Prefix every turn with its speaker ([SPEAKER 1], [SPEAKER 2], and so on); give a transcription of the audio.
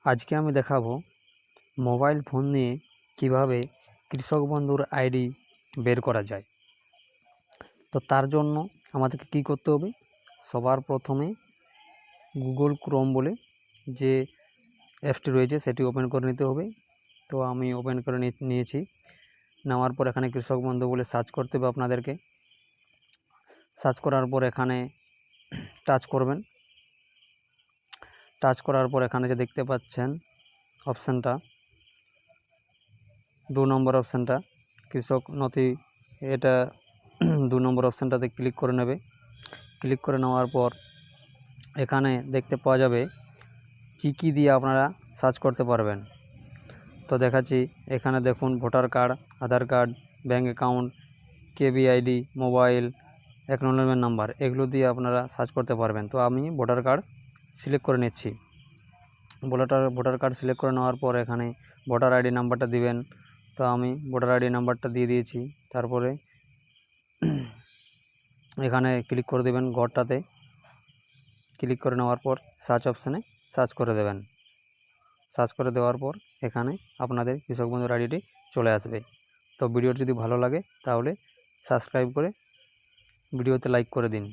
[SPEAKER 1] আজকে আমি দেখাবো মোবাইল ফোন নিয়ে কিভাবে কৃষক বন্ধুর আইডি বের করা যায়। তো তার জন্য আমাদেরকে কি করতে হবে, সবার প্রথমে গুগল ক্রোম বলে যে অ্যাপসটি রয়েছে সেটি ওপেন করে নিতে হবে। তো আমি ওপেন করে নিয়েছি। নেওয়ার পর এখানে কৃষক বন্ধু বলে সার্চ করতে হবে আপনাদেরকে। সার্চ করার পর এখানে টাচ করবেন। টাচ করার পর এখানে যে দেখতে পাচ্ছেন অপশানটা 2 নম্বর অপশানটা কৃষক নথি, এটা 2 নম্বর অপশানটাতে ক্লিক করে নেবে। ক্লিক করে নেওয়ার পর এখানে দেখতে পাওয়া যাবে কী দিয়ে আপনারা সার্চ করতে পারবেন। তো দেখাচ্ছি, এখানে দেখুন voter card, Aadhaar card, bank account, KVID, mobile, acknowledgement number, এগুলো দিয়ে আপনারা সার্চ করতে পারবেন। তো আমি ভোটার কার্ড সিলেক্ট করে নিচ্ছি। ভোটার কার্ড সিলেক্ট করে নেওয়ার পর এখানে ভোটার আইডি নাম্বারটা দিবেন। তো আমি ভোটার আইডি নাম্বারটা দিয়ে দিয়েছি। তারপরে এখানে ক্লিক করে দেবেন, ঘরটাতে ক্লিক করে নেওয়ার পর সার্চ অপশানে সার্চ করে দেবেন। সার্চ করে দেওয়ার পর এখানে আপনাদের কৃষক বন্ধুর আইডিটি চলে আসবে। তো ভিডিওটি যদি ভালো লাগে তাহলে সাবস্ক্রাইব করে ভিডিওতে লাইক করে দিন।